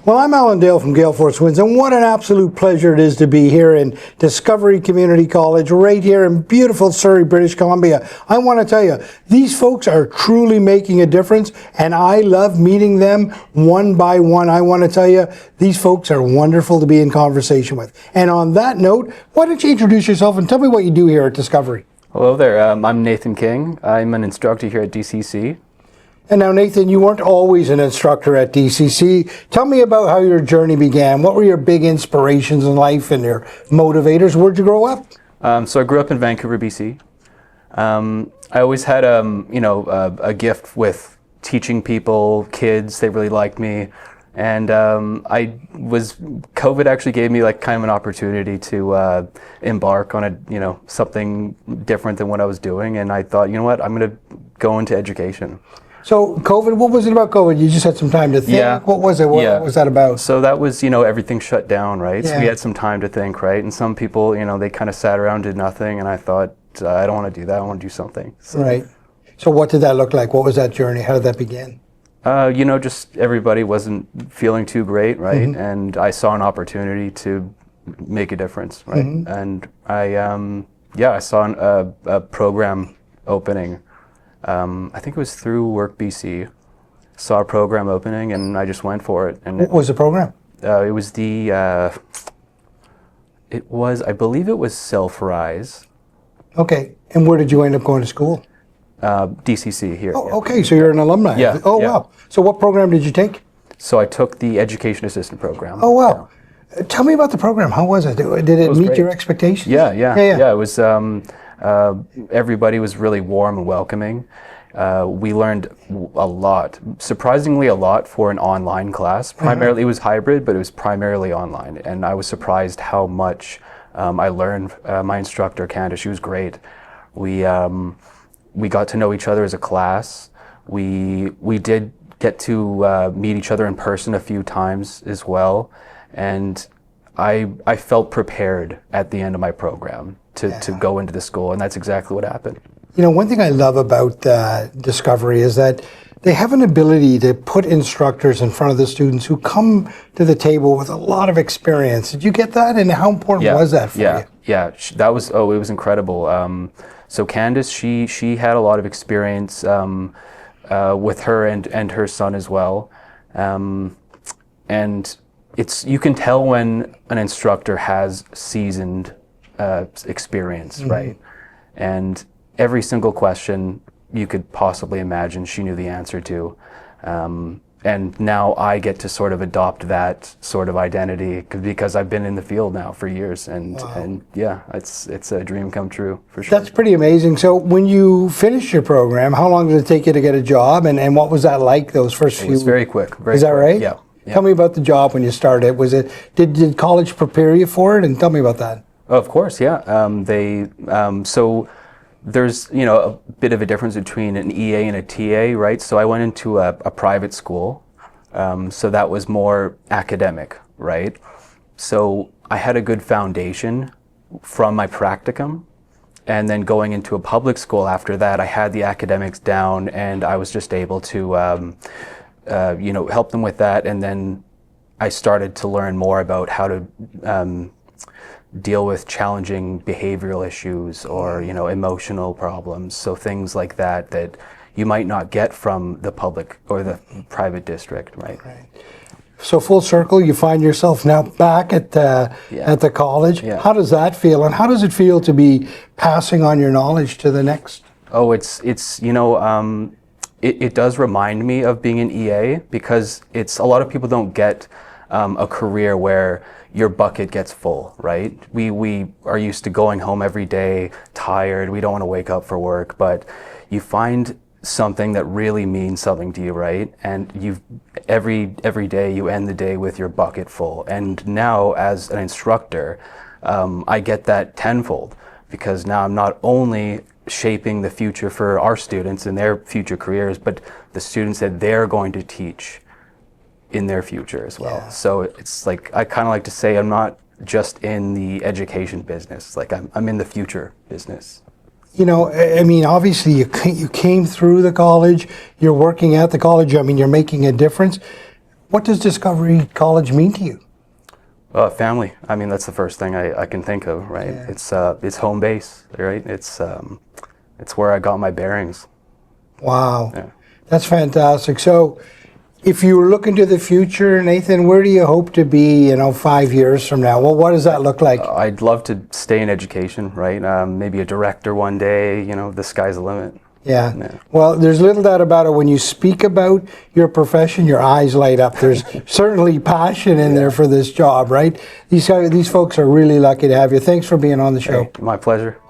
Well, I'm Allan Dale from Gale Force Winds, and what an absolute pleasure it is to be here in Discovery Community College, right here in beautiful Surrey, British Columbia. I want to tell you, these folks are truly making a difference, and I love meeting them one by one. I want to tell you, these folks are wonderful to be in conversation with. And on that note, why don't you introduce yourself and tell me what you do here at Discovery? Hello there, I'm Nathan King. I'm an instructor here at DCC. And now, Nathan, you weren't always an instructor at DCC. Tell me about how your journey began. What were your big inspirations in life and your motivators? Where'd you grow up? So I grew up in Vancouver, BC. I always had a gift with teaching people, kids. They really liked me. And COVID actually gave me like kind of an opportunity to embark on something different than what I was doing. And I thought, you know what, I'm going to go into education. So COVID, what was it about COVID? You just had some time to think? Yeah. What was it? What was that about? So that was, everything shut down, right? Yeah. So we had some time to think, right? And some people, they kind of sat around, did nothing. And I thought, I don't want to do that. I want to do something. So, right. So what did that look like? What was that journey? How did that begin? Just everybody wasn't feeling too great, right? Mm-hmm. And I saw an opportunity to make a difference, right? Mm-hmm. And I saw a program opening. I think it was through Work BC. Saw a program opening, and I just went for it. And what was the program? It was I believe it was Self-Rise. Okay. And where did you end up going to school? DCC here. Oh, okay. So you're an alumni. Yeah. Oh, yeah. wow. So what program did you take? So I took the Education Assistant program. Oh, wow. Tell me about the program. How was it? Did it meet your expectations? Yeah. It was. Everybody was really warm and welcoming. We learned a lot, surprisingly a lot for an online class. Primarily it was hybrid, but it was primarily online. And I was surprised how much I learned. My instructor, Candace, she was great. We got to know each other as a class. We did get to meet each other in person a few times as well. And I felt prepared at the end of my program to go into the school, and that's exactly what happened. One thing I love about Discovery is that they have an ability to put instructors in front of the students who come to the table with a lot of experience. Did you get that, and how important was that for you? Yeah, that was, it was incredible. So Candace, she had a lot of experience with her and her son as well. And you can tell when an instructor has seasoned experience, mm-hmm. right? And every single question you could possibly imagine, she knew the answer to. And now I get to sort of adopt that sort of identity because I've been in the field now for years, and yeah, it's a dream come true for sure. That's pretty amazing. So when you finished your program, how long did it take you to get a job, and what was that like those first few? It was very quick. Is that right? Yeah. Tell me about the job when you started. Did college prepare you for it? And tell me about that. Of course, yeah. So there's a bit of a difference between an EA and a TA, right? So I went into a private school, so that was more academic, right? So I had a good foundation from my practicum, and then going into a public school after that, I had the academics down, and I was just able to help them with that, and then I started to learn more about how to deal with challenging behavioral issues or emotional problems. So things like that you might not get from the public or the private district, right? So full circle, you find yourself now back at the college. Yeah. How does that feel, and how does it feel to be passing on your knowledge to the next? Oh, it does remind me of being an EA, because a lot of people don't get a career where your bucket gets full, right? We are used to going home every day tired. We don't want to wake up for work, but you find something that really means something to you, right? And every day you end the day with your bucket full. And now as an instructor, I get that tenfold, because now I'm not only shaping the future for our students and their future careers, but the students that they're going to teach in their future as well. Yeah. So it's like, I kind of like to say I'm not just in the education business, like I'm in the future business. Obviously you came through the college, you're working at the college, you're making a difference. What does Discovery College mean to you? Family. I mean, that's the first thing I can think of, right? Yeah. It's home base, right? It's where I got my bearings. Wow. Yeah. That's fantastic. So if you look into the future, Nathan, where do you hope to be, 5 years from now? Well, what does that look like? I'd love to stay in education, right? Maybe a director one day, the sky's the limit. Yeah. Yeah. Well, there's little doubt about it. When you speak about your profession, your eyes light up. There's certainly passion in there for this job, right? These folks are really lucky to have you. Thanks for being on the show. Hey, my pleasure.